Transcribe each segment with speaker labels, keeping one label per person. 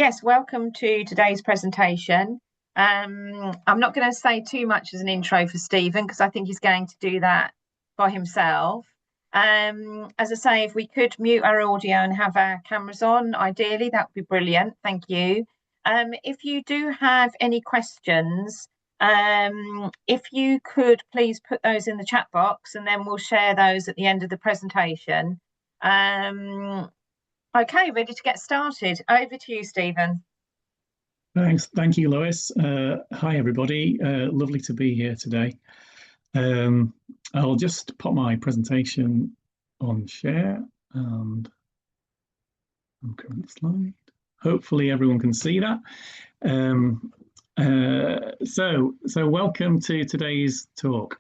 Speaker 1: Yes, welcome to today's presentation. I'm not going to say too much as an intro for Stephen because I think he's going to do that by himself. As I say, if we could mute our audio and have our cameras on, ideally, that would be brilliant. Thank you. If you do have any questions, if you could please put those in the chat box and then we'll share those at the end of the presentation. Okay, ready to get started. Over to you, Stephen.
Speaker 2: Thanks. Thank you, Lois. Hi, everybody. Lovely to be here today. I'll just put my presentation on share and on current slide. Hopefully everyone can see that. So welcome to today's talk,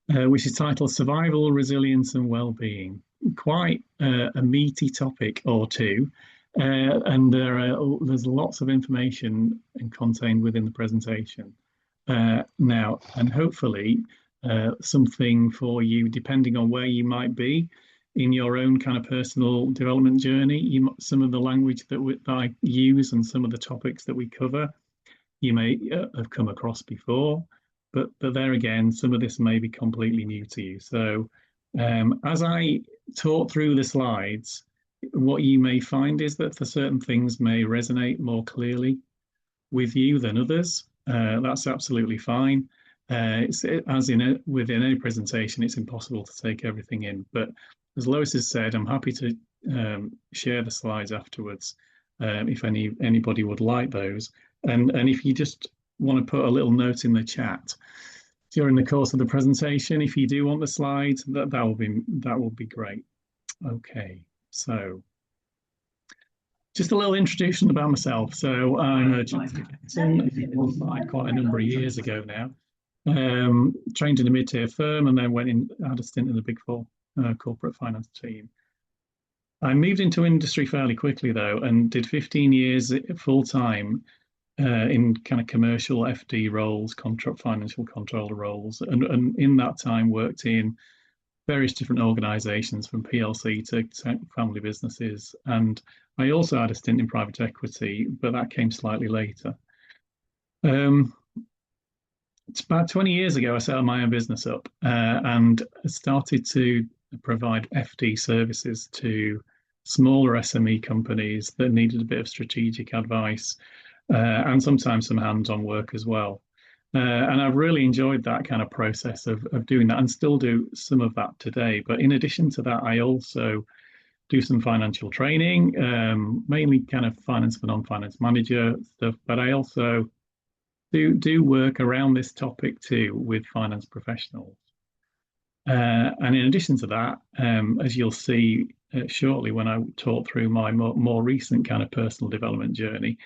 Speaker 2: which is titled Survival, Resilience and Wellbeing. Quite a meaty topic or two, and there's lots of information contained within the presentation now, and hopefully something for you depending on where you might be in your own kind of personal development journey. Some of the language that I use and some of the topics that we cover you may have come across before, but there again, some of this may be completely new to you. So as I talk through the slides, what you may find is that for certain things may resonate more clearly with you than others. That's absolutely fine. Within any presentation, it's impossible to take everything in. But as Lois has said, I'm happy to share the slides afterwards if anybody would like those. And if you just want to put a little note in the chat during the course of the presentation, if you do want the slides, that will be great. Okay, so just a little introduction about myself. So I'm a chartered accountant quite a number of years ago now. Trained in a mid-tier firm and then had a stint in the Big Four corporate finance team. I moved into industry fairly quickly though, and did 15 years full-time in kind of commercial FD roles, financial controller roles, and in that time worked in various different organisations from PLC to family businesses, and I also had a stint in private equity, but that came slightly later. It's about 20 years ago I set my own business up and started to provide FD services to smaller SME companies that needed a bit of strategic advice and sometimes some hands-on work as well. And I've really enjoyed that kind of process of doing that and still do some of that today. But in addition to that, I also do some financial training, mainly kind of finance for non-finance manager stuff, but I also do work around this topic too with finance professionals. And in addition to that, as you'll see shortly when I talk through my more recent kind of personal development journey,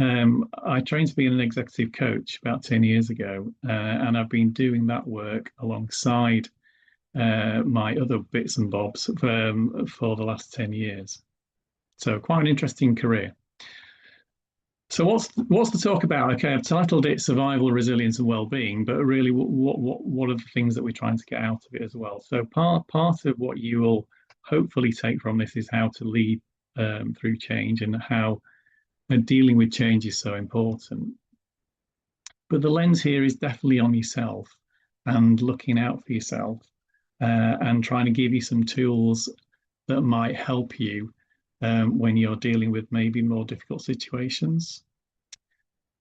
Speaker 2: I trained to be an executive coach about 10 years ago, and I've been doing that work alongside my other bits and bobs for the last 10 years. So quite an interesting career. So what's the talk about? Okay, I've titled it Survival, Resilience and Wellbeing, but really what are the things that we're trying to get out of it as well? So part of what you will hopefully take from this is how to lead through change and how dealing with change is so important. But the lens here is definitely on yourself and looking out for yourself and trying to give you some tools that might help you when you're dealing with maybe more difficult situations.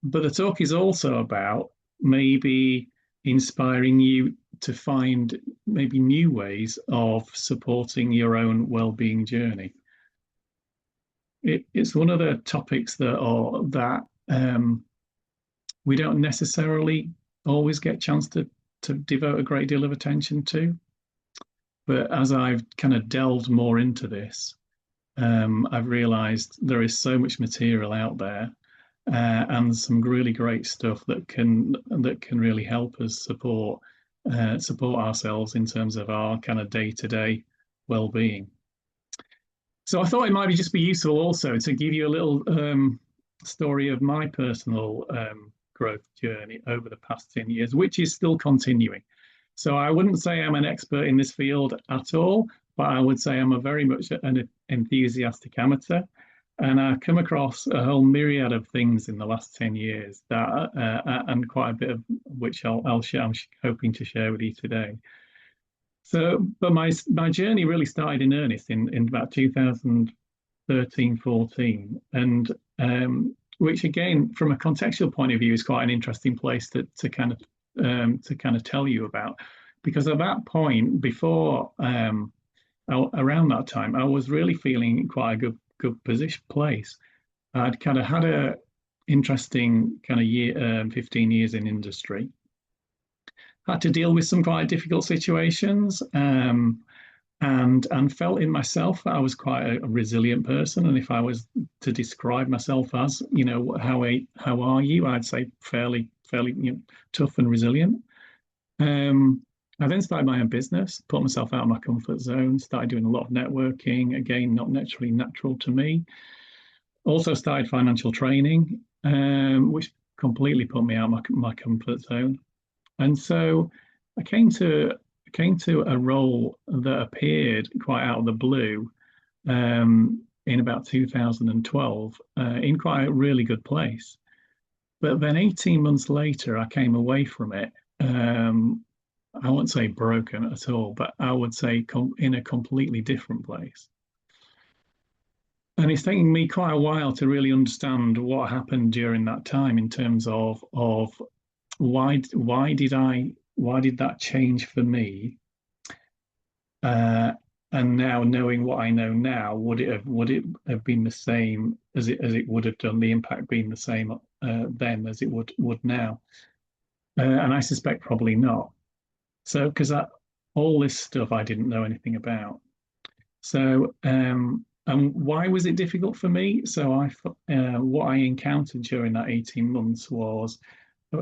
Speaker 2: But the talk is also about maybe inspiring you to find maybe new ways of supporting your own well-being journey. It's one of the topics that we don't necessarily always get a chance to devote a great deal of attention to. But as I've kind of delved more into this, I've realised there is so much material out there and some really great stuff that can really help us support ourselves in terms of our kind of day-to-day well-being. So I thought it might just be useful also to give you a little story of my personal growth journey over the past 10 years, which is still continuing. So I wouldn't say I'm an expert in this field at all, but I would say I'm a very much an enthusiastic amateur. And I've come across a whole myriad of things in the last 10 years that, and quite a bit of which I'll share, I'm hoping to share with you today. So, but my journey really started in earnest in about 2013, 14, and which again, from a contextual point of view, is quite an interesting place to kind of tell you about, because at that point, before around that time, I was really feeling quite a good position place. I'd kind of had a interesting kind of year, 15 years in industry. Had to deal with some quite difficult situations, and felt in myself that I was quite a resilient person. And if I was to describe myself as, how are you? I'd say fairly tough and resilient. I then started my own business, put myself out of my comfort zone, started doing a lot of networking, again, not naturally natural to me. Also started financial training, which completely put me out of my comfort zone. And so I came to a role that appeared quite out of the blue in about 2012 in quite a really good place. But then 18 months later, I came away from it. I won't say broken at all, but I would say in a completely different place. And it's taken me quite a while to really understand what happened during that time in terms of why did that change for me? And now knowing what I know now, would it have been the same as it would have done? The impact being the same then as it would now? And I suspect probably not. So because all this stuff I didn't know anything about. So and why was it difficult for me? So what I encountered during that 18 months was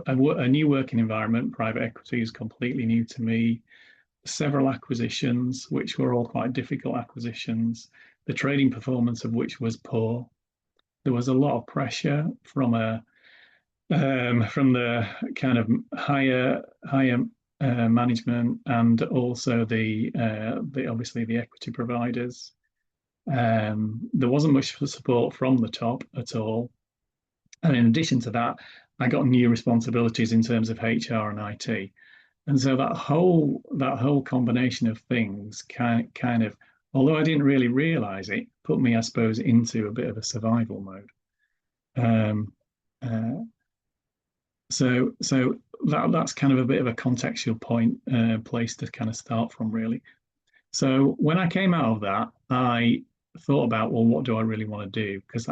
Speaker 2: a new working environment. Private equity is completely new to me. Several acquisitions, which were all quite difficult acquisitions, the trading performance of which was poor. There was a lot of pressure from the kind of higher management, and also the obviously the equity providers. There wasn't much support from the top at all. And in addition to that, I got new responsibilities in terms of HR and IT. And so that whole combination of things kind of, although I didn't really realize it, put me, I suppose, into a bit of a survival mode. So that's kind of a bit of a contextual place to kind of start from, really. So when I came out of that, I thought about, well, what do I really want to do? Because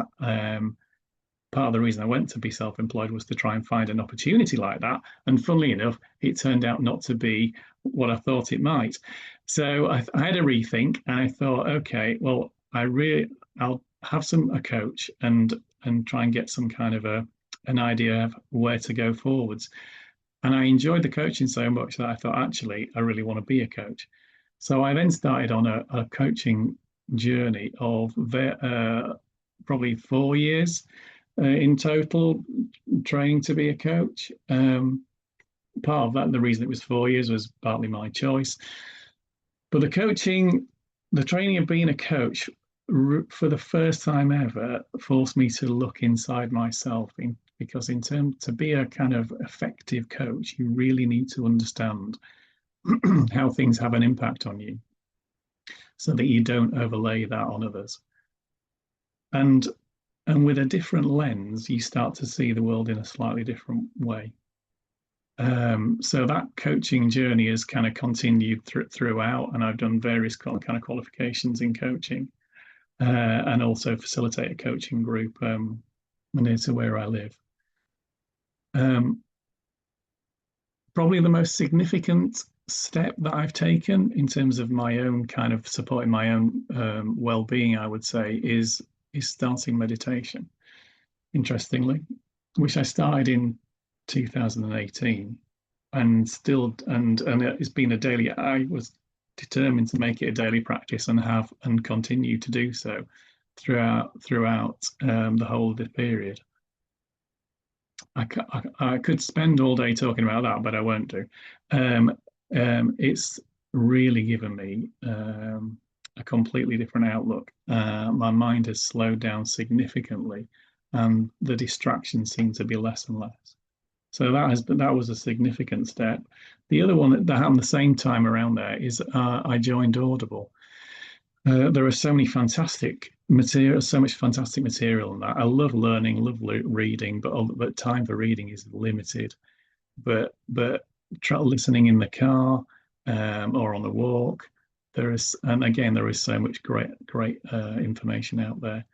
Speaker 2: part of the reason I went to be self-employed was to try and find an opportunity like that. And funnily enough, it turned out not to be what I thought it might. So I had a rethink, and I thought, okay, well, I'll have a coach and try and get some kind of an idea of where to go forwards. And I enjoyed the coaching so much that I thought, actually, I really want to be a coach. So I then started on a coaching journey of probably 4 years in total, training to be a coach. Part of that, the reason it was 4 years was partly my choice. But the training of being a coach, for the first time ever, forced me to look inside myself. Because to be a kind of effective coach, you really need to understand how things have an impact on you, so that you don't overlay that on others. And with a different lens, you start to see the world in a slightly different way. So that coaching journey has kind of continued throughout, and I've done various kind of qualifications in coaching, and also facilitate a coaching group near to where I live. Probably the most significant step that I've taken in terms of my own kind of supporting my own well-being, I would say, is starting meditation. Interestingly, which I started in 2018, and it's been a daily. I was determined to make it a daily practice and continue to do so throughout the whole of the period. I could spend all day talking about that, but I won't do. It's really given me a completely different outlook. My mind has slowed down significantly, and the distractions seem to be less and less. So that was a significant step. The other one that happened the same time around there is I joined Audible. There are so many fantastic material, so much fantastic material in that. I love learning, love reading, but time for reading is limited. But listening in the car or on the walk, and again there is so much great information out there.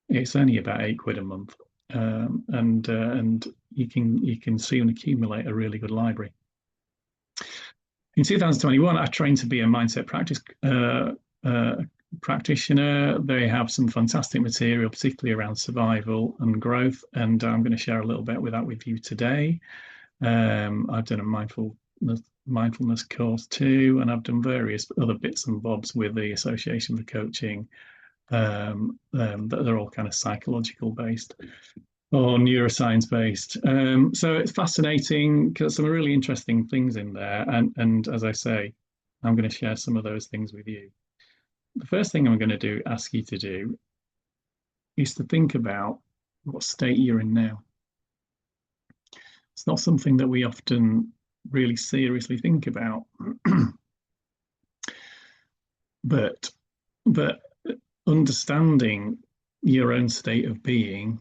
Speaker 2: It's only about £8 a month, and you can soon accumulate a really good library. In 2021, I trained to be a mindset practitioner. They have some fantastic material, particularly around survival and growth, and I'm going to share a little bit with you today. I've done a mindfulness course too, and I've done various other bits and bobs with the Association for Coaching. They're all kind of psychological based or neuroscience based. So it's fascinating because some really interesting things in there. And as I say, I'm going to share some of those things with you. The first thing I'm going to ask you to do is to think about what state you're in now. It's not something that we often really seriously think about, but understanding your own state of being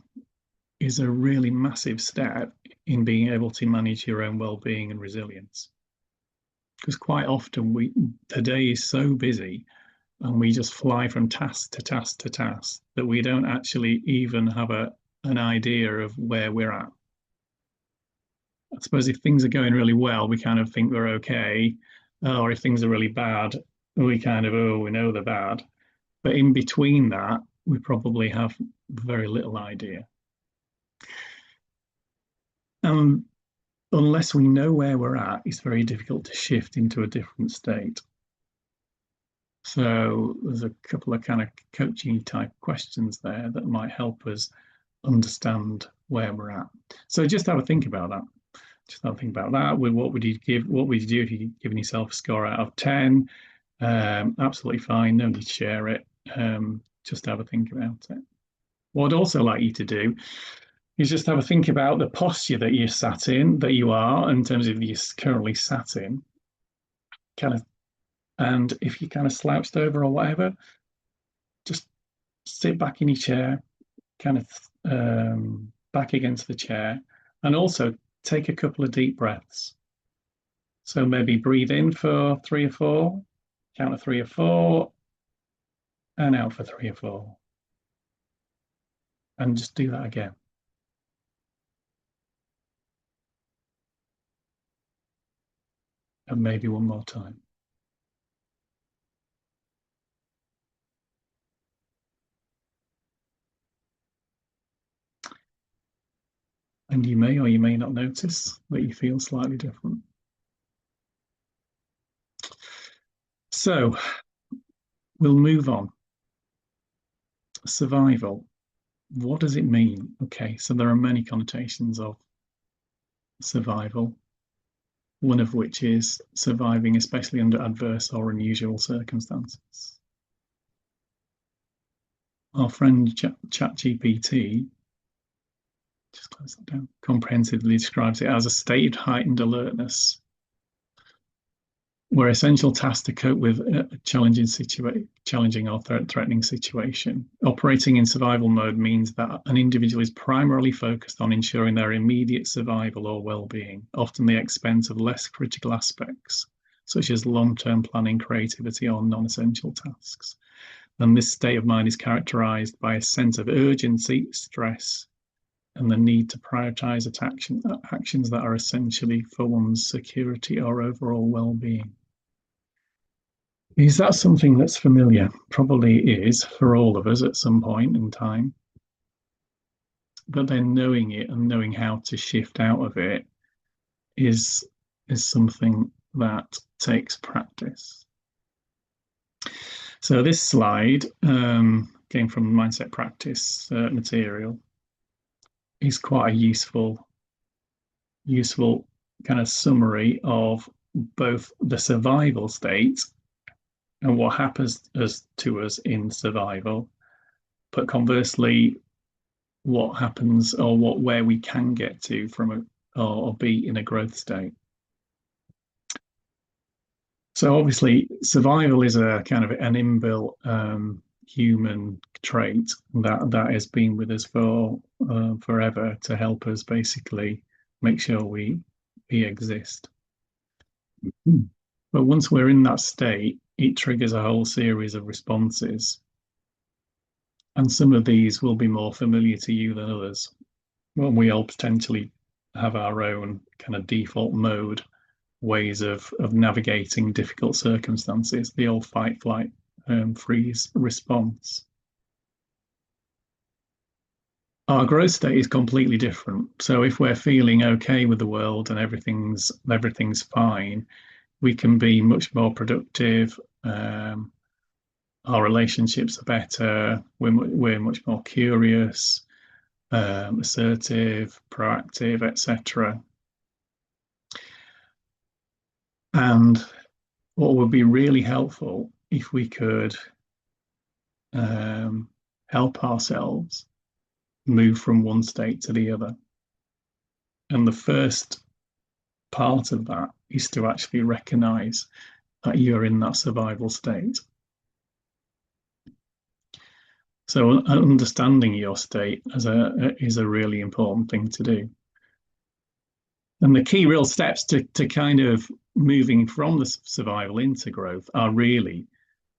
Speaker 2: is a really massive step in being able to manage your own well-being and resilience. Because quite often the day is so busy and we just fly from task to task to task that we don't actually even have an idea of where we're at. I suppose if things are going really well, we kind of think we're okay. Or if things are really bad, we kind of, we know they're bad. But in between that, we probably have very little idea. Unless we know where we're at, it's very difficult to shift into a different state. So there's a couple of kind of coaching type questions there that might help us understand where we're at. So just have a think about that. Just have a think about that. What would you do if you'd given yourself a score out of 10? Absolutely fine. No need to share it. Just have a think about it. What I'd also like you to do is just have a think about the posture that you're sat in, that you are, in terms of you're currently sat in, and if you kind of slouched over or whatever, just sit back in your chair, kind of back against the chair, and also take a couple of deep breaths. So maybe breathe in for 3 or 4, count to 3 or 4, and out for 3 or 4. And just do that again. And maybe one more time. And you may or you may not notice that you feel slightly different. So we'll move on. Survival. What does it mean? Okay, so there are many connotations of survival, one of which is surviving, especially under adverse or unusual circumstances. Our friend ChatGPT, just close that down, comprehensively describes it as a state of heightened alertness, where essential tasks to cope with a challenging or threatening situation. Operating in survival mode means that an individual is primarily focused on ensuring their immediate survival or well-being, often at the expense of less critical aspects, such as long-term planning, creativity, or non-essential tasks. And this state of mind is characterized by a sense of urgency, stress, and the need to prioritize actions that are essentially for one's security or overall well-being. Is that something that's familiar? Probably is for all of us at some point in time. But then knowing it and knowing how to shift out of it is something that takes practice. So this slide came from Mindset Practice material. Is quite a useful kind of summary of both the survival state and what happens to us in survival, but conversely, what happens or where we can get to from or be in a growth state. So obviously, survival is a kind of an inbuilt human trait that has been with us for forever to help us basically make sure we exist. But once we're in that state, it triggers a whole series of responses. And some of these will be more familiar to you than others. Well, we all potentially have our own kind of default mode ways of navigating difficult circumstances, the old fight, flight, freeze response. Our growth state is completely different. So if we're feeling okay with the world and everything's fine, we can be much more productive. Our relationships are better. We're much more curious, assertive, proactive, etc. And what would be really helpful if we could help ourselves move from one state to the other. And the first part of that is to actually recognize that you're in that survival state. So understanding your state is a really important thing to do. And the key real steps to kind of moving from the survival into growth are really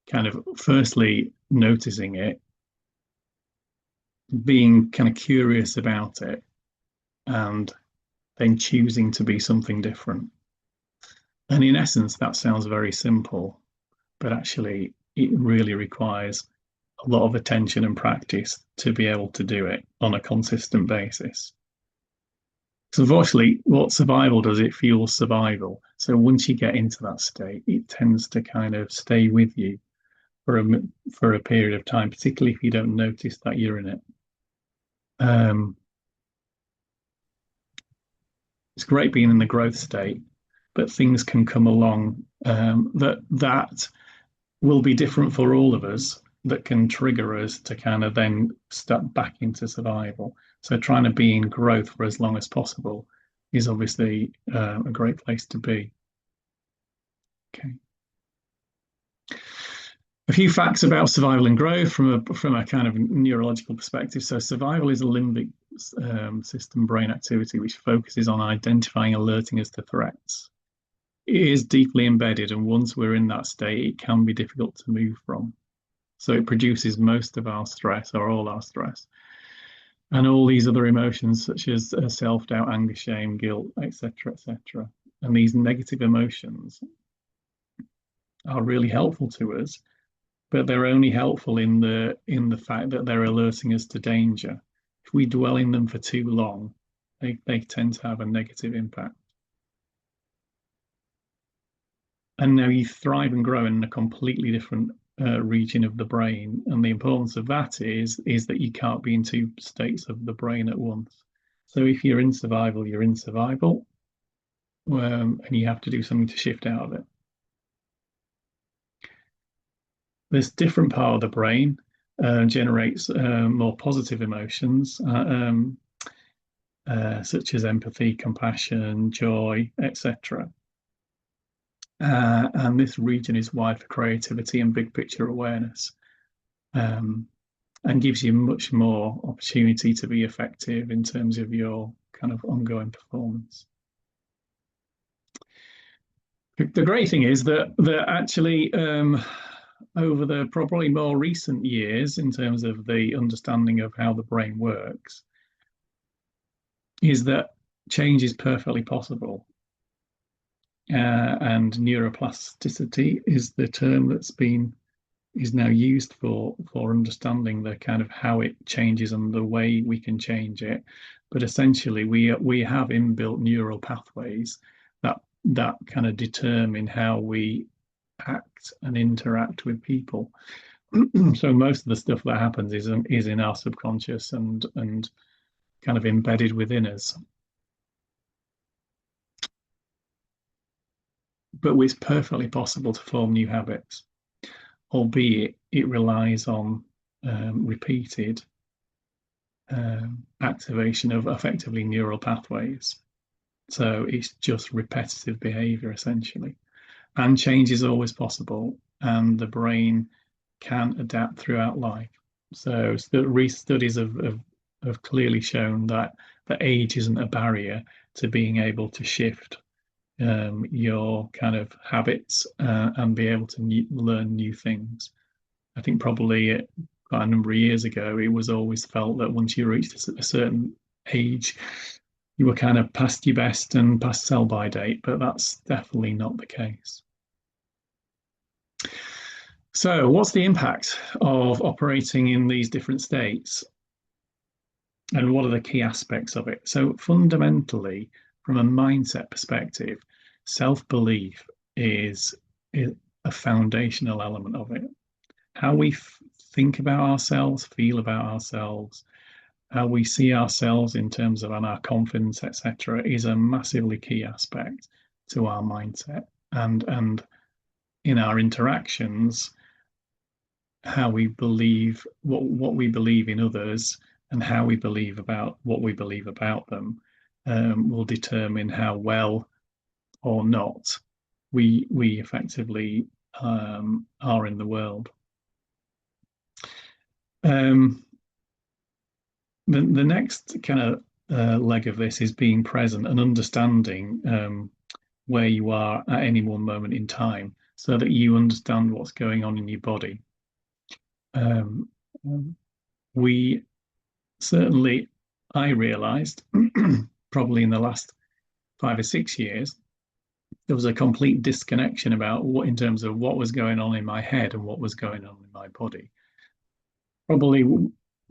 Speaker 2: kind of firstly noticing it, being kind of curious about it, and then choosing to be something different. And in essence, that sounds very simple, but actually it really requires a lot of attention and practice to be able to do it on a consistent basis. So unfortunately, what survival does, it fuels survival. So once you get into that state, it tends to kind of stay with you for a period of time, particularly if you don't notice that you're in it. It's great being in the growth state, but things can come along that will be different for all of us, that can trigger us to kind of then step back into survival. So trying to be in growth for as long as possible is obviously a great place to be. Okay. A few facts about survival and growth from a kind of neurological perspective. So survival is a limbic system brain activity which focuses on identifying, alerting us to threats. It is deeply embedded, and once we're in that state, it can be difficult to move from. So it produces most of our stress, or all our stress, and all these other emotions such as self-doubt, anger, shame, guilt, etc., etc. And these negative emotions are really helpful to us, but they're only helpful in the fact that they're alerting us to danger. If we dwell in them for too long, they tend to have a negative impact. And now you thrive and grow in a completely different region of the brain, and the importance of that is that you can't be in two states of the brain at once. So if you're in survival, you're in survival, and you have to do something to shift out of it. This different part of the brain generates more positive emotions, such as empathy, compassion, joy, etc. And this region is wide for creativity and big picture awareness, and gives you much more opportunity to be effective in terms of your kind of ongoing performance. The great thing is that actually over the probably more recent years, in terms of the understanding of how the brain works, is that change is perfectly possible. And neuroplasticity is the term is now used for understanding the kind of how it changes and the way we can change it. But essentially, we have inbuilt neural pathways that kind of determine how we act and interact with people. So most of the stuff that happens is in our subconscious and kind of embedded within us. But it's perfectly possible to form new habits. albeit it relies on repeated activation of effectively neural pathways. So it's just repetitive behavior essentially. And change is always possible, and the brain can adapt throughout life. So studies have clearly shown that the age isn't a barrier to being able to shift your kind of habits and be able to learn new things. I think probably quite a number of years ago, it was always felt that once you reached a certain age, you were kind of past your best and past sell-by date, but that's definitely not the case. So, what's the impact of operating in these different states? And what are the key aspects of it? So, fundamentally, from a mindset perspective, self-belief is a foundational element of it. How we think about ourselves, feel about ourselves, how we see ourselves in terms of our confidence, etc., is a massively key aspect to our mindset. And in our interactions, how we believe, what we believe in others, and how we believe about what we believe about them will determine how well or not we effectively are in the world. The next kind of leg of this is being present and understanding where you are at any one moment in time, so that you understand what's going on in your body. We certainly, I realized probably in the last 5 or 6 years, there was a complete disconnection about what, in terms of what was going on in my head and what was going on in my body. Probably,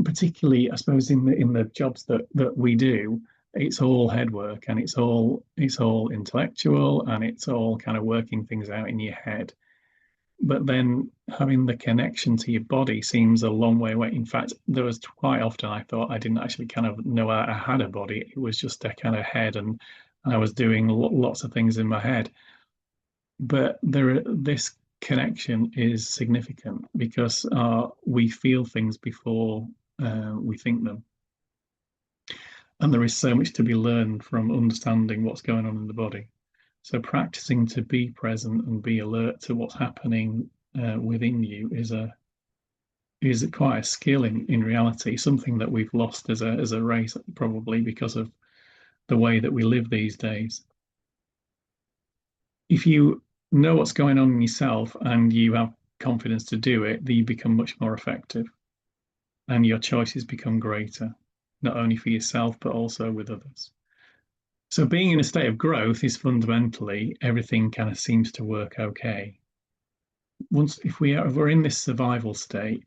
Speaker 2: particularly, I suppose, in the jobs that we do, it's all head work, and it's all intellectual, and it's all kind of working things out in your head. But then having the connection to your body seems a long way away. In fact, there was quite often I thought I didn't actually kind of know I had a body. It was just a kind of head, and I was doing lots of things in my head. But this connection is significant because we feel things before we think them. And there is so much to be learned from understanding what's going on in the body. So practicing to be present and be alert to what's happening within you is quite a skill in reality, something that we've lost as a race, probably because of the way that we live these days. If you know what's going on in yourself and you have confidence to do it, then you become much more effective, and your choices become greater, not only for yourself but also with others. So being in a state of growth is fundamentally everything kind of seems to work okay. If we're in this survival state,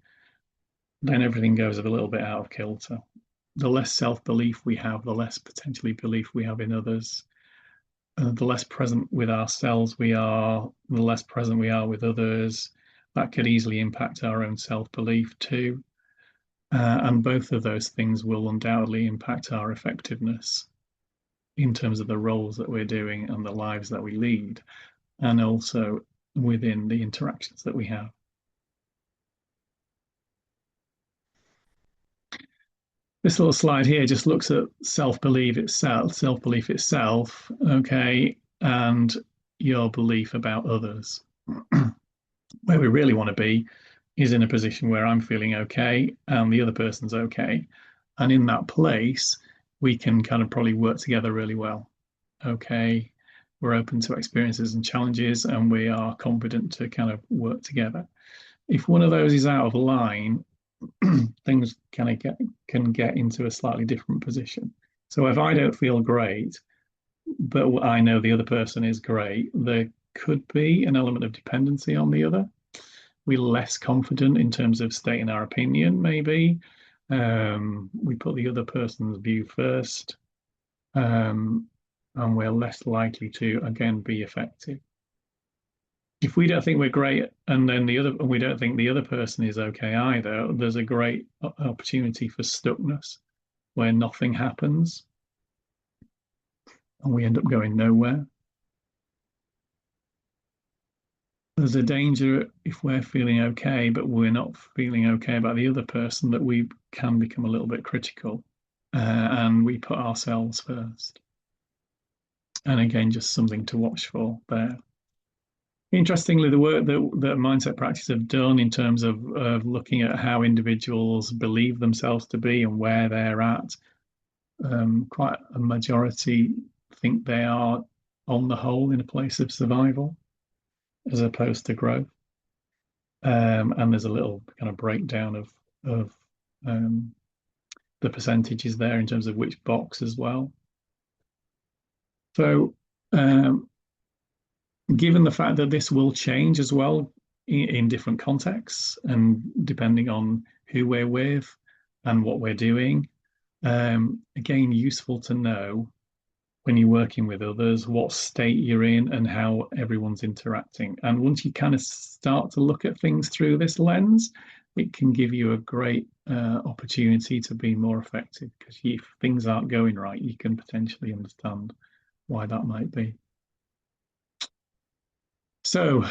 Speaker 2: then everything goes a little bit out of kilter. The less self-belief we have, the less potentially belief we have in others. The less present with ourselves we are, the less present we are with others. That could easily impact our own self-belief too. And both of those things will undoubtedly impact our effectiveness in terms of the roles that we're doing and the lives that we lead, and also within the interactions that we have. This little slide here just looks at self-belief itself, okay, and your belief about others. Where we really want to be is in a position where I'm feeling okay and the other person's okay. And in that place, we can kind of probably work together really well. Okay, we're open to experiences and challenges, and we are confident to kind of work together. If one of those is out of line, things can get into a slightly different position. So if I don't feel great, but I know the other person is great, there could be an element of dependency on the other. We're less confident in terms of stating our opinion, maybe. We put the other person's view first, and we're less likely to, again, be effective. If we don't think we're great, and then we don't think the other person is okay either, there's a great opportunity for stuckness where nothing happens and we end up going nowhere. there's a danger if we're feeling okay, but we're not feeling okay about the other person, that we can become a little bit critical, and we put ourselves first. And again, just something to watch for there. Interestingly, the work that mindset practice have done in terms of looking at how individuals believe themselves to be and where they're at, quite a majority think they are, on the whole, in a place of survival as opposed to growth. And there's a little kind of breakdown of the percentages there in terms of which box as well. So given the fact that this will change as well in different contexts and depending on who we're with and what we're doing, again, useful to know when you're working with others what state you're in and how everyone's interacting. And once you kind of start to look at things through this lens, it can give you a great opportunity to be more effective, because if things aren't going right, you can potentially understand why that might be. So,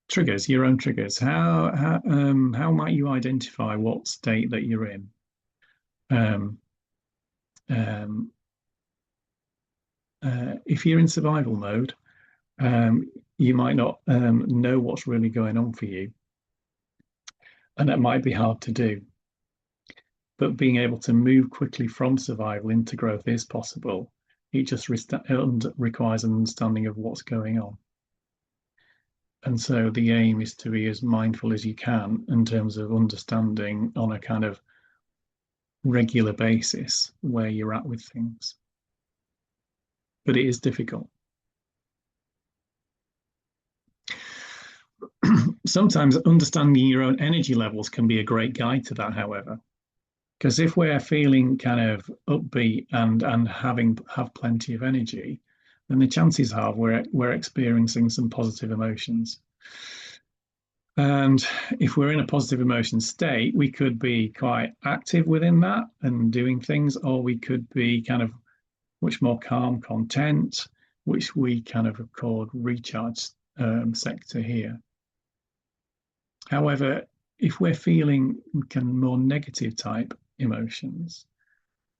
Speaker 2: triggers, your own triggers. How might you identify what state that you're in? If you're in survival mode, you might not know what's really going on for you, and that might be hard to do. But being able to move quickly from survival into growth is possible. It just requires an understanding of what's going on. And so the aim is to be as mindful as you can in terms of understanding on a kind of regular basis where you're at with things. But it is difficult. Sometimes understanding your own energy levels can be a great guide to that, however. Because if we're feeling kind of upbeat and have plenty of energy, then the chances are we're experiencing some positive emotions. And if we're in a positive emotion state, we could be quite active within that and doing things, or we could be kind of much more calm, content, which we kind of record recharge sector here. However, if we're feeling kind of more negative type emotions,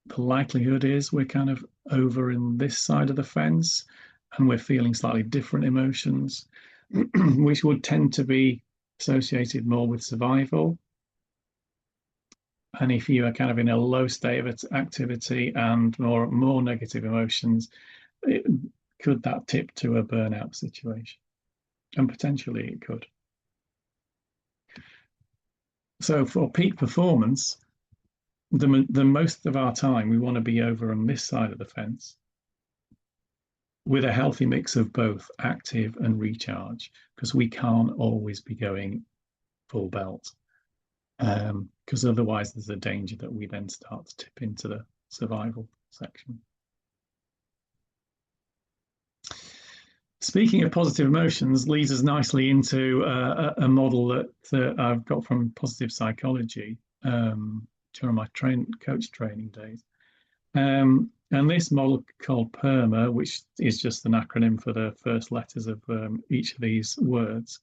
Speaker 2: the likelihood is we're kind of over in this side of the fence and we're feeling slightly different emotions, which would tend to be associated more with survival. And if you are kind of in a low state of activity and more negative emotions, could that tip to a burnout situation? And potentially it could. So for peak performance, the most of our time we want to be over on this side of the fence with a healthy mix of both active and recharge, because we can't always be going full belt, because otherwise there's a danger that we then start to tip into the survival section. Speaking of positive emotions leads us nicely into a model that I've got from positive psychology during my coach training days. And this model called PERMA, which is just an acronym for the first letters of each of these words,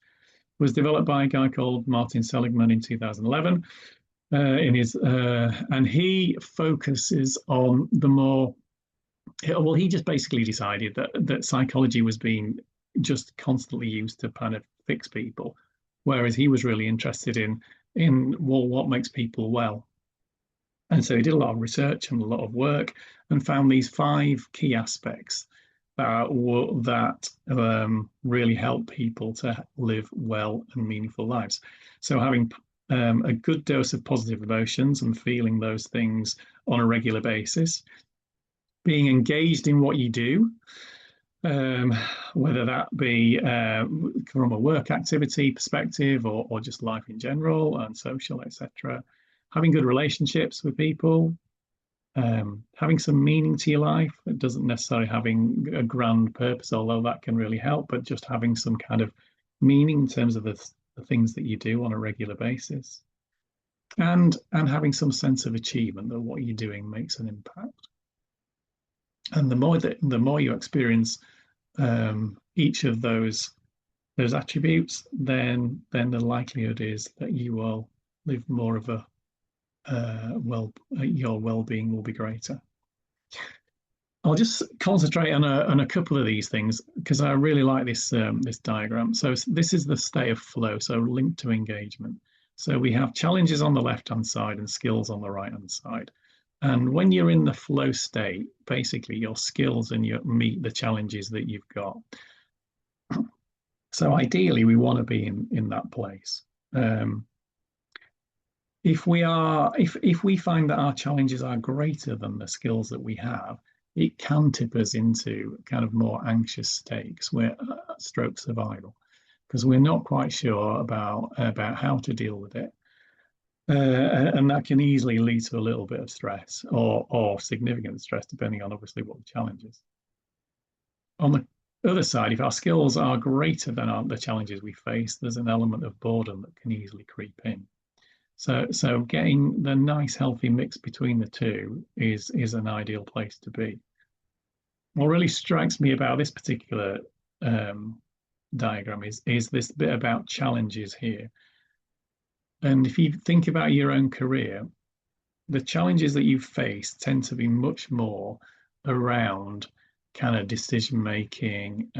Speaker 2: was developed by a guy called Martin Seligman in 2011. And he focuses on the more, well, he just basically decided that psychology was being just constantly used to kind of fix people, whereas he was really interested in well, what makes people well. And so he did a lot of research and a lot of work and found these 5 key aspects that really help people to live well and meaningful lives. So having a good dose of positive emotions and feeling those things on a regular basis, being engaged in what you do, whether that be from a work activity perspective or just life in general and social, etc. Having good relationships with people, having some meaning to your life. It doesn't necessarily having a grand purpose, although that can really help, but just having some kind of meaning in terms of the things that you do on a regular basis. And having some sense of achievement that what you're doing makes an impact. And the more you experience each of those those attributes, then the likelihood is that you will live more of a your well-being will be greater. I'll just concentrate on a couple of these things because I really like this this diagram. So this is the state of flow, so linked to engagement. So we have challenges on the left-hand side and skills on the right-hand side. And when you're in the flow state, basically your skills and you meet the challenges that you've got. So ideally, we want to be in that place. If we find that our challenges are greater than the skills that we have, it can tip us into kind of more anxious states, where stroke survival, because we're not quite sure about how to deal with it, and that can easily lead to a little bit of stress or significant stress, depending on obviously what the challenge is. On the other side, if our skills are greater than the challenges we face, there's an element of boredom that can easily creep in. So getting the nice healthy mix between the two is an ideal place to be. What really strikes me about this particular diagram is this bit about challenges here. And if you think about your own career, the challenges that you face tend to be much more around kind of decision making,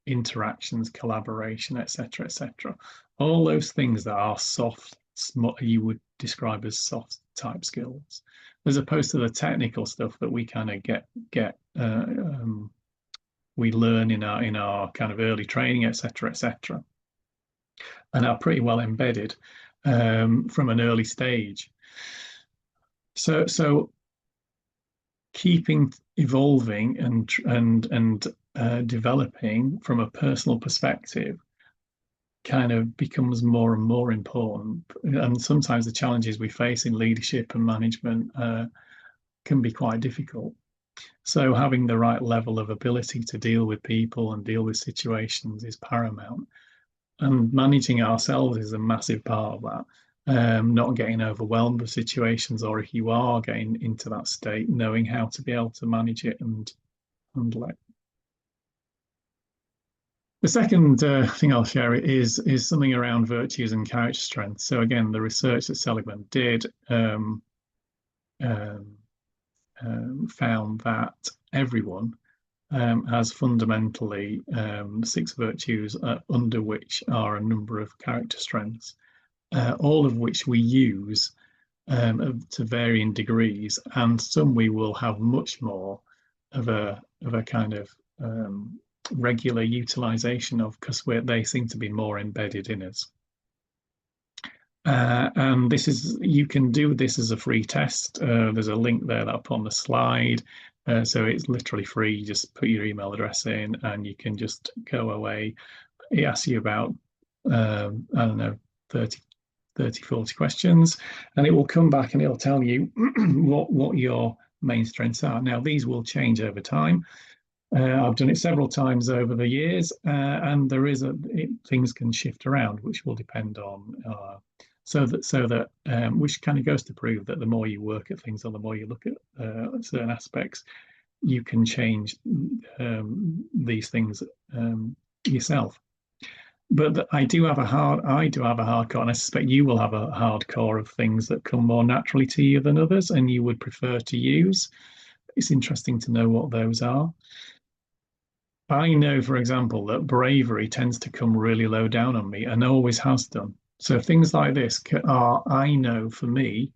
Speaker 2: interactions, collaboration, etc., etc. All those things that are soft, you would describe as soft type skills, as opposed to the technical stuff that we kind of we learn in our kind of early training, etc., etc., and are pretty well embedded from an early stage. So keeping evolving and developing from a personal perspective kind of becomes more and more important. And sometimes the challenges we face in leadership and management can be quite difficult. So having the right level of ability to deal with people and deal with situations is paramount. And managing ourselves is a massive part of that. Not getting overwhelmed with situations, or if you are getting into that state, knowing how to be able to manage it and handle it. The second thing I'll share is something around virtues and character strength. So again, the research that Seligman did found that everyone has fundamentally 6 virtues under which are a number of character strengths, all of which we use to varying degrees, and some we will have much more of a kind of regular utilization of, because they seem to be more embedded in us. And you can do this as a free test. There's a link there up on the slide. So it's literally free. You just put your email address in and you can just go away. It asks you about, I don't know, 30, 40 questions, and it will come back and it'll tell you what your main strengths are. Now, these will change over time. I've done it several times over the years, and things can shift around, which will depend on which kind of goes to prove that the more you work at things or the more you look at certain aspects, you can change these things yourself. But I do have a hardcore, and I suspect you will have a hardcore of things that come more naturally to you than others, and you would prefer to use. It's interesting to know what those are. I know, for example, that bravery tends to come really low down on me and always has done. So things like this I know for me,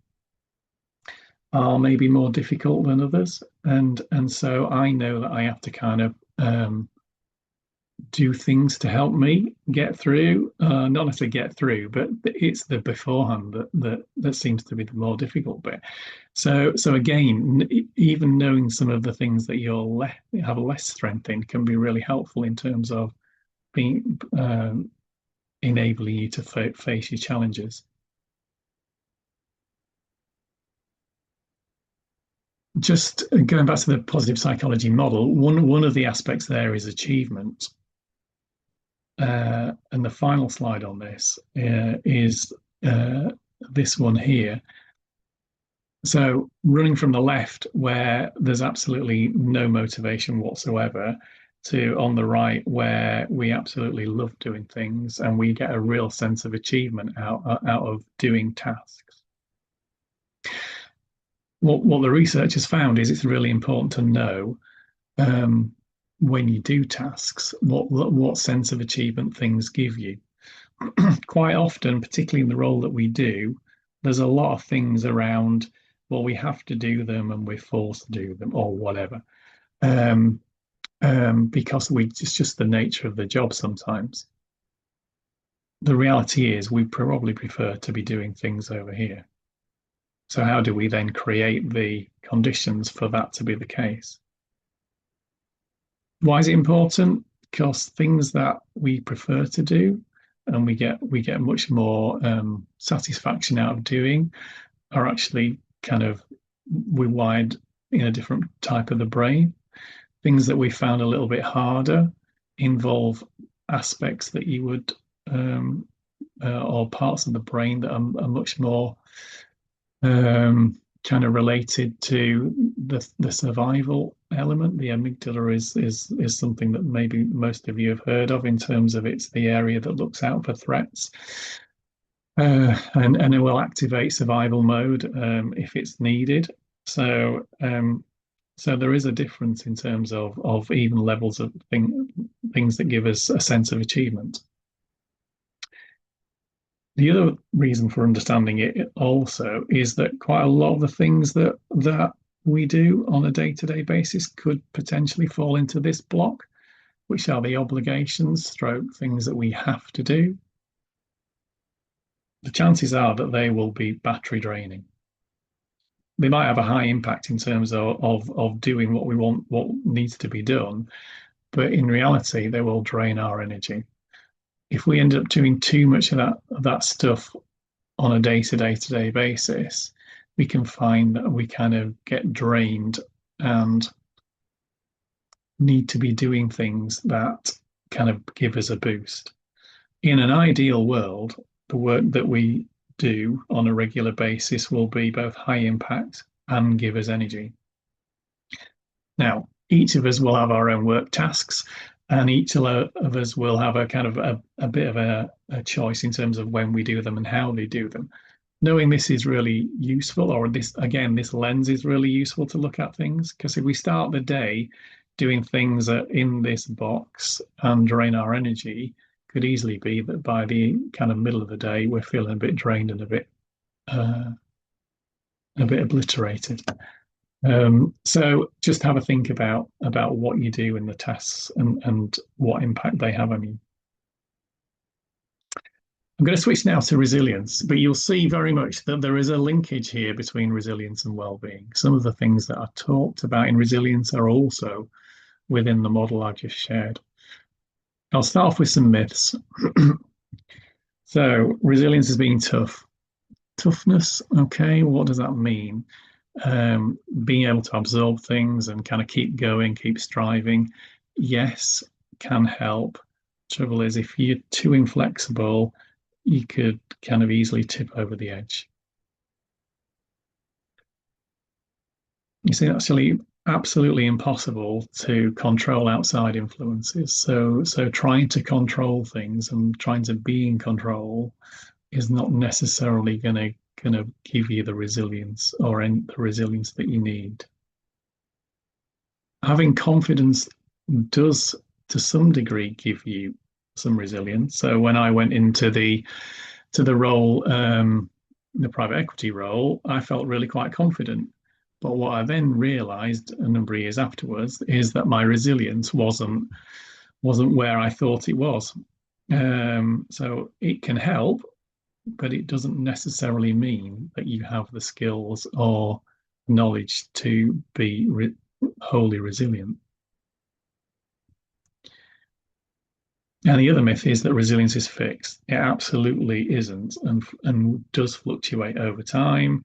Speaker 2: are maybe more difficult than others. And so I know that I have to kind of do things to help me get through, not necessarily get through, but it's the beforehand that seems to be the more difficult bit. So again, even knowing some of the things that you'll have less strength in can be really helpful in terms of being enabling you to face your challenges. Just going back to the positive psychology model, one of the aspects there is achievement. And the final slide on this is this one here. So running from the left, where there's absolutely no motivation whatsoever, to on the right, where we absolutely love doing things and we get a real sense of achievement out of doing tasks. What the research has found is it's really important to know when you do tasks, what sense of achievement things give you. Quite often, particularly in the role that we do, there's a lot of things around, well, we have to do them and we're forced to do them or whatever. Because it's just the nature of the job sometimes. The reality is we probably prefer to be doing things over here. So how do we then create the conditions for that to be the case? Why is it important? Because things that we prefer to do and we get much more satisfaction out of doing are actually kind of we're wired in a different type of the brain. Things that we found a little bit harder involve aspects that you would or parts of the brain that are much more kind of related to the survival element. The amygdala is something that maybe most of you have heard of in terms of it's the area that looks out for threats. And it will activate survival mode if it's needed. So there is a difference in terms of even levels of things that give us a sense of achievement. The other reason for understanding it also is that quite a lot of the things that we do on a day-to-day basis could potentially fall into this block, which are the obligations stroke things that we have to do. The chances are that they will be battery draining. They might have a high impact in terms of doing what we want, what needs to be done, but in reality, they will drain our energy. If we end up doing too much of that stuff on a day-to-day basis, we can find that we kind of get drained and need to be doing things that kind of give us a boost. In an ideal world, the work that we do on a regular basis will be both high impact and give us energy. Now, each of us will have our own work tasks, and each of us will have a kind of a bit of a choice in terms of when we do them and how they do them. Knowing this is really useful, or this lens is really useful to look at things, because if we start the day doing things that in this box and drain our energy, could easily be that by the kind of middle of the day, we're feeling a bit drained and a bit obliterated. So just have a think about what you do in the tasks and what impact they have on you. I'm going to switch now to resilience, but you'll see very much that there is a linkage here between resilience and well-being. Some of the things that are talked about in resilience are also within the model I've just shared. I'll start off with some myths. So resilience is being tough. Toughness, okay, what does that mean? Being able to absorb things and kind of keep going, keep striving, yes, can help. Trouble is, if you're too inflexible, you could kind of easily tip over the edge. You see, actually, absolutely impossible to control outside influences. So trying to control things and trying to be in control is not necessarily going to give you the resilience or the resilience that you need. Having confidence does, to some degree, give you some resilience. So when I went into the role, the private equity role, I felt really quite confident. But what I then realised a number of years afterwards is that my resilience wasn't where I thought it was. So it can help, but it doesn't necessarily mean that you have the skills or knowledge to be wholly resilient. And the other myth is that resilience is fixed. It absolutely isn't, and does fluctuate over time,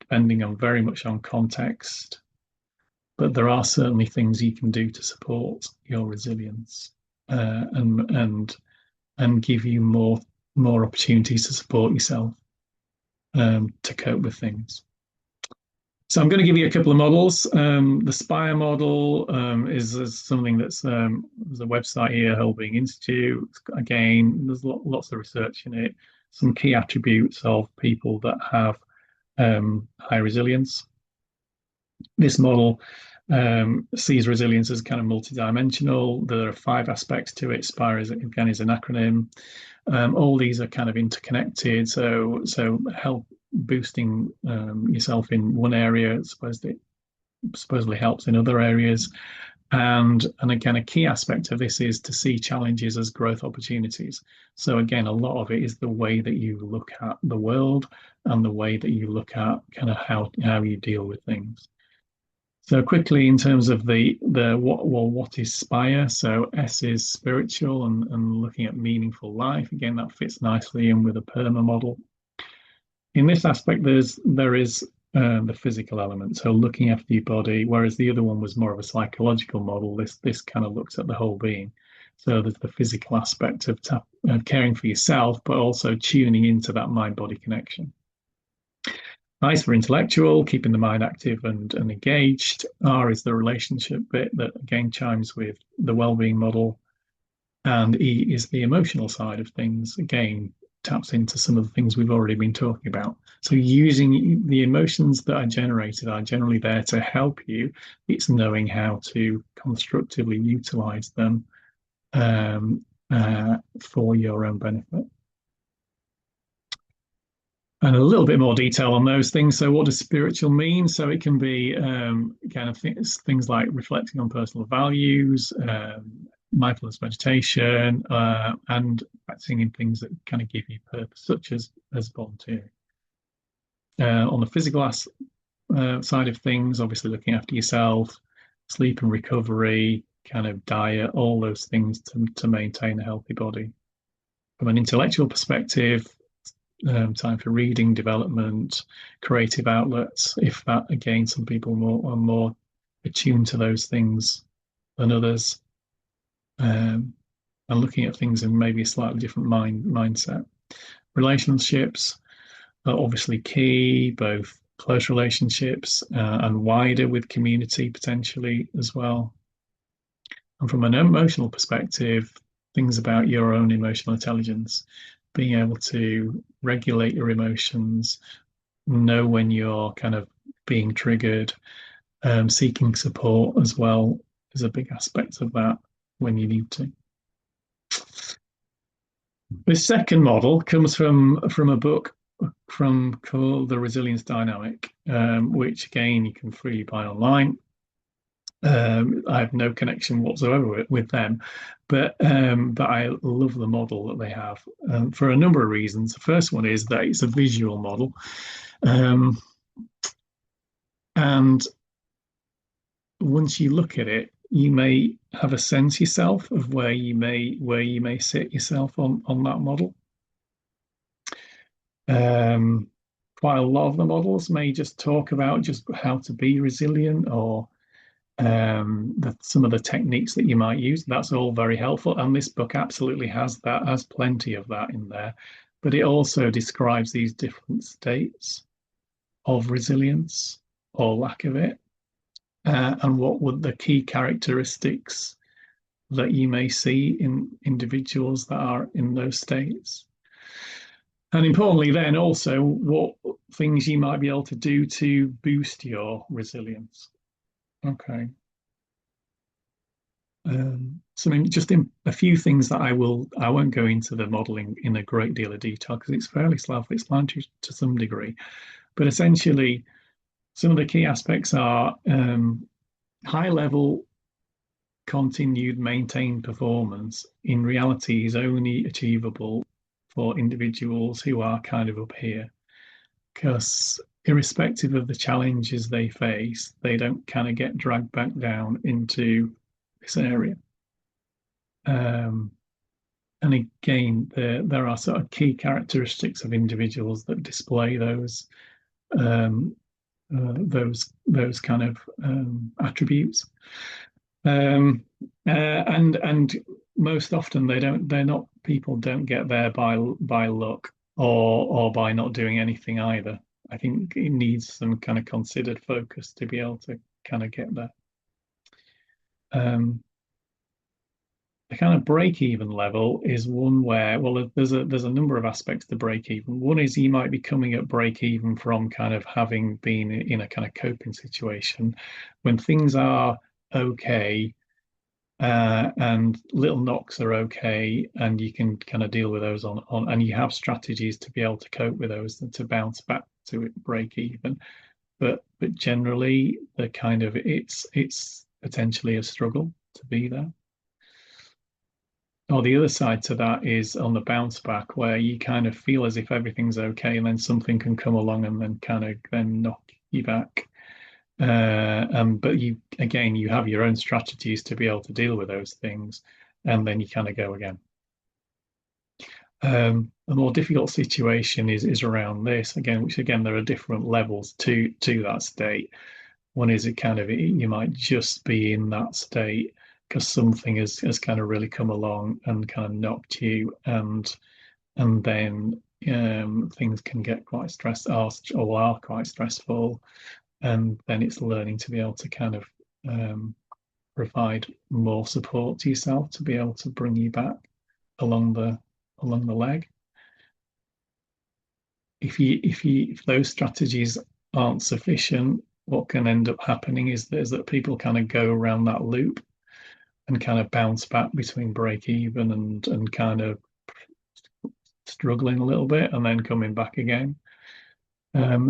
Speaker 2: depending on very much on context. But there are certainly things you can do to support your resilience and give you more opportunities to support yourself to cope with things. So I'm going to give you a couple of models. The Spire model is something that's there's a website here, Wellbeing Institute. Again, there's lots of research in it. Some key attributes of people that have high resilience. This model sees resilience as kind of multidimensional. There are 5 aspects to it. SPIRE is again is an acronym. All these are kind of interconnected. So help boosting yourself in one area supposedly helps in other areas. And again, a key aspect of this is to see challenges as growth opportunities. So again, a lot of it is the way that you look at the world and the way that you look at kind of how you deal with things. So quickly, in terms of what is Spire? So S is spiritual and looking at meaningful life. Again, that fits nicely in with a PERMA model. In this aspect, there is the physical element, so looking after your body, whereas the other one was more of a psychological model. This kind of looks at the whole being. So there's the physical aspect of caring for yourself, but also tuning into that mind-body connection. I is for intellectual, keeping the mind active and engaged. R is the relationship bit that again chimes with the well-being model. And E is the emotional side of things, again, taps into some of the things we've already been talking about. So using the emotions that are generated are generally there to help you. It's knowing how to constructively utilize them for your own benefit. And a little bit more detail on those things. So what does spiritual mean? So it can be kind of things like reflecting on personal values, mindfulness meditation, and practicing in things that kind of give you purpose, such as volunteering. On the physical side of things, obviously looking after yourself, sleep and recovery, kind of diet, all those things to maintain a healthy body. From an intellectual perspective, time for reading, development, creative outlets. If that, again, some people are more attuned to those things than others, and looking at things in maybe a slightly different mindset. Relationships are obviously key, both close relationships and wider with community potentially as well. And from an emotional perspective, things about your own emotional intelligence, being able to regulate your emotions, know when you're kind of being triggered, seeking support as well is a big aspect of that when you need to. The second model comes from a book called The Resilience Dynamic, which again you can freely buy online. I have no connection whatsoever with them, but I love the model that they have for a number of reasons. The first one is that it's a visual model, and once you look at it, you may have a sense yourself of where you may sit yourself on that model. Quite a lot of the models may just talk about just how to be resilient or some of the techniques that you might use. That's all very helpful, and this book absolutely has plenty of that in there, but it also describes these different states of resilience or lack of it, and what would the key characteristics that you may see in individuals that are in those states, and importantly then also what things you might be able to do to boost your resilience. Okay. So I mean, just in a few things that I won't go into the modeling in a great deal of detail because it's fairly self-explanatory to some degree, but essentially some of the key aspects are high level continued maintained performance in reality is only achievable for individuals who are kind of up here, because irrespective of the challenges they face, they don't kind of get dragged back down into this area. And again, there are sort of key characteristics of individuals that display those kind of attributes. And most often people don't get there by luck or by not doing anything either. I think it needs some kind of considered focus to be able to kind of get there. The kind of break-even level is one where, well, there's a number of aspects to break-even. One is you might be coming at break-even from kind of having been in a kind of coping situation when things are okay, and little knocks are okay, and you can kind of deal with those and you have strategies to be able to cope with those and to bounce back to it break even. But generally, the kind of it's potentially a struggle to be there. Or the other side to that is on the bounce back, where you kind of feel as if everything's okay, and then something can come along and then kind of then knock you back. But you have your own strategies to be able to deal with those things, and then you kind of go again. A more difficult situation is around this again, which again there are different levels to that state. One is it kind of you might just be in that state because something has kind of really come along and kind of knocked you, and then things can get quite stressed or are quite stressful, and then it's learning to be able to kind of provide more support to yourself to be able to bring you back along the leg. If those strategies aren't sufficient, what can end up happening is that people kind of go around that loop and kind of bounce back between break even and kind of struggling a little bit and then coming back again.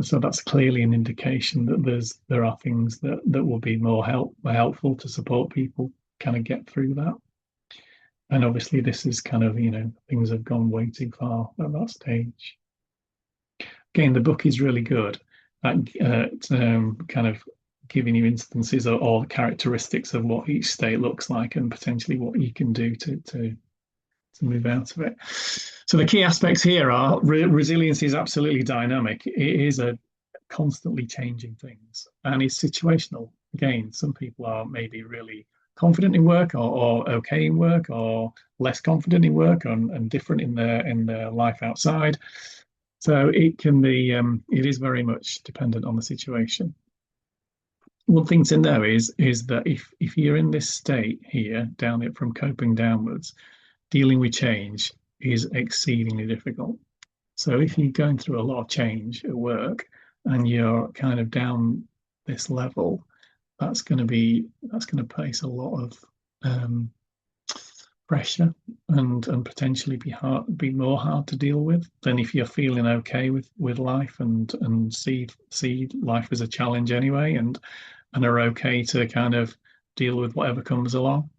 Speaker 2: So that's clearly an indication that there are things that will be more helpful to support people kind of get through that. And obviously this is kind of, things have gone way too far at that stage. Again, the book is really good at kind of giving you instances or characteristics of what each state looks like and potentially what you can do to move out of it. So the key aspects here are resilience is absolutely dynamic. It is a constantly changing things, and it's situational. Again, some people are maybe really confident in work or okay in work or less confident in work and different in their life outside. So it can be it is very much dependent on the situation. One thing to know is that if you're in this state here, down it from coping downwards, dealing with change is exceedingly difficult. So if you're going through a lot of change at work and you're kind of down this level, that's going to place a lot of pressure and potentially be more hard to deal with than if you're feeling okay with life and see life as a challenge anyway and are okay to kind of deal with whatever comes along.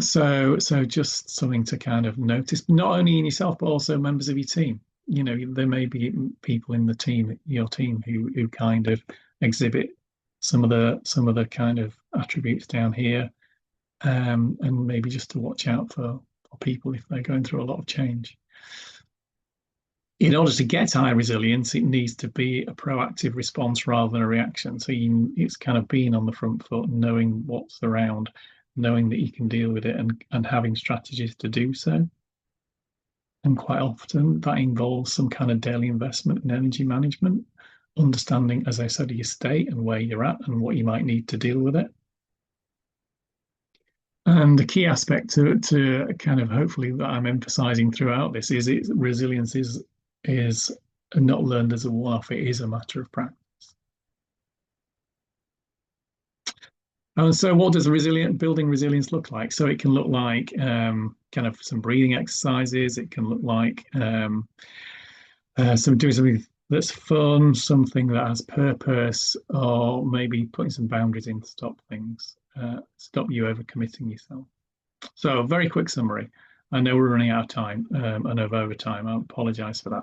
Speaker 2: So just something to kind of notice, not only in yourself but also members of your team. There may be people in your team who kind of exhibit some of the kind of attributes down here, and maybe just to watch out for people if they're going through a lot of change. In order to get high resilience, it needs to be a proactive response rather than a reaction. So it's kind of being on the front foot and knowing what's around, knowing that you can deal with it and having strategies to do so. And quite often that involves some kind of daily investment in energy management, understanding, as I said, your state and where you're at and what you might need to deal with it. And the key aspect to kind of hopefully that I'm emphasizing throughout this is resilience is not learned as a one-off. It is a matter of practice. And so what does building resilience look like? So it can look like kind of some breathing exercises. It can look like doing something that's fun, something that has purpose, or maybe putting some boundaries in to stop things, stop you overcommitting yourself. So a very quick summary. I know we're running out of time and over time. I apologize for that.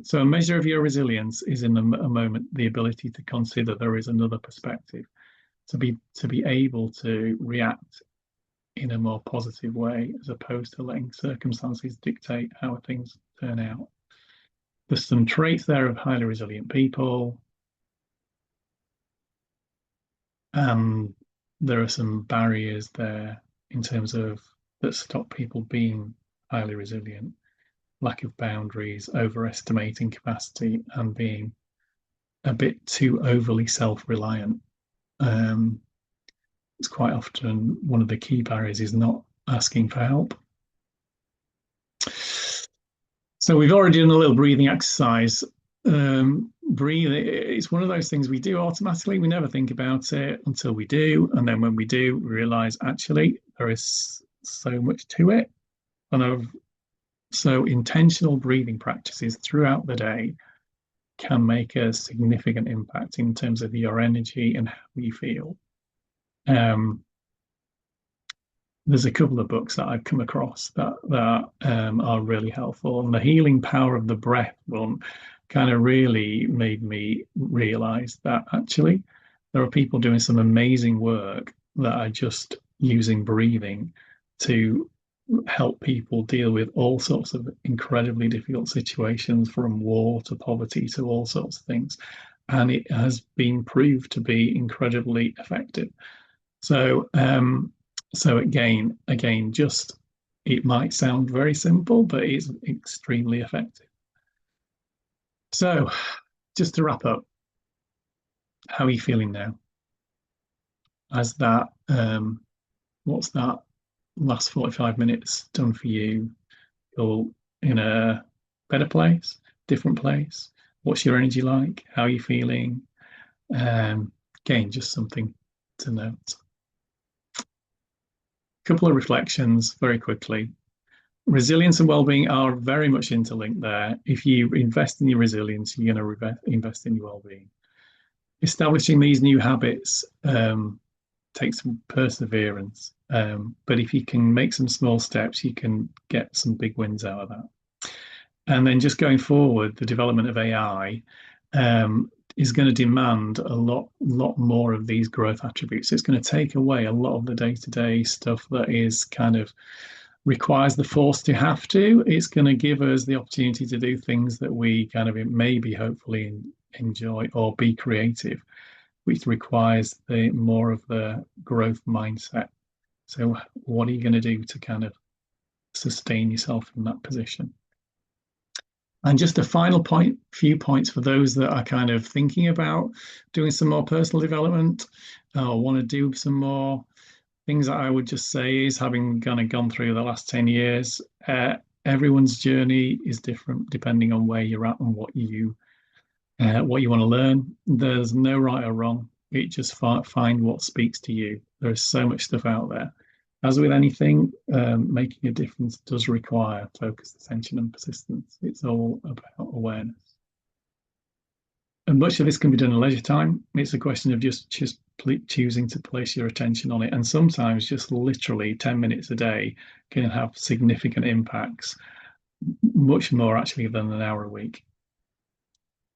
Speaker 2: So a measure of your resilience is in a moment the ability to consider there is another perspective, to be able to react in a more positive way as opposed to letting circumstances dictate how things turn out. There's some traits there of highly resilient people, and there are some barriers there in terms of that stop people being highly resilient. lack of boundaries, overestimating capacity, and being a bit too overly self-reliant. It's quite often one of the key barriers is not asking for help. So we've already done a little breathing exercise. Breathe, it's one of those things we do automatically. We never think about it until we do. And then when we do, we realize actually there is so much to it. So intentional breathing practices throughout the day can make a significant impact in terms of your energy and how you feel. There's a couple of books that I've come across that are really helpful, and the healing power of the breath one kind of really made me realize that actually there are people doing some amazing work that are just using breathing to help people deal with all sorts of incredibly difficult situations, from war to poverty to all sorts of things, and it has been proved to be incredibly effective. So so again, just it might sound very simple, but it's extremely effective. So just to wrap up, how are you feeling now? Has that what's that last 45 minutes done for you? You're in a better place, different place? What's your energy like? How are you feeling? Again, just something to note. Couple of reflections very quickly. Resilience and well-being are very much interlinked there. If you invest in your resilience, you're going to invest in your well-being. Establishing these new habits takes some perseverance, but if you can make some small steps, you can get some big wins out of that. And then just going forward, the development of AI is going to demand a lot more of these growth attributes. It's going to take away a lot of the day-to-day stuff that is kind of requires the force to have to. It's going to give us the opportunity to do things that we kind of maybe hopefully enjoy, or be creative, which requires the more of the growth mindset. So what are you going to do to kind of sustain yourself in that position? And just a final few points for those that are kind of thinking about doing some more personal development, or want to do some more things. That I would just say is, having kind of gone through the last 10 years, everyone's journey is different depending on where you're at and what you want to learn. There's no right or wrong. It just find what speaks to you. There is so much stuff out there. As with anything, making a difference does require focus, attention, and persistence. It's all about awareness. And much of this can be done in leisure time. It's a question of just choosing to place your attention on it. And sometimes just literally 10 minutes a day can have significant impacts, much more actually than an hour a week.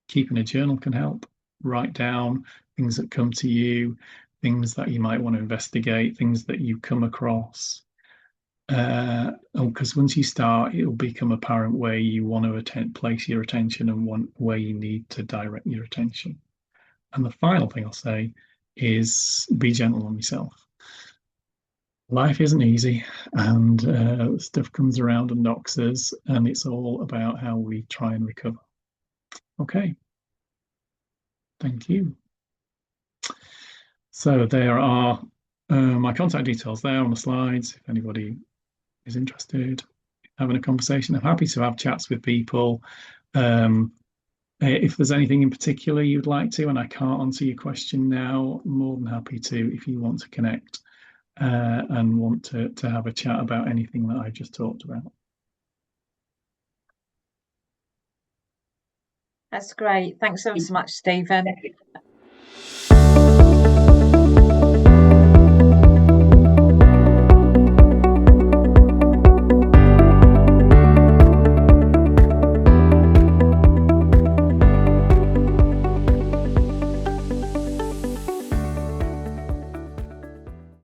Speaker 2: Keeping a journal can help. Write down things that come to you, things that you might want to investigate, things that you come across. Because once you start, it'll become apparent where you want to place your attention, and where you need to direct your attention. And the final thing I'll say is, be gentle on yourself. Life isn't easy, and stuff comes around and knocks us, and it's all about how we try and recover. Okay. Thank you. So there are my contact details there on the slides. If anybody is interested in having a conversation, I'm happy to have chats with people. If there's anything in particular you'd like to, and I can't answer your question now, I'm more than happy to, if you want to connect and want to have a chat about anything that I just talked about.
Speaker 1: That's great. Thanks so much, Stephen.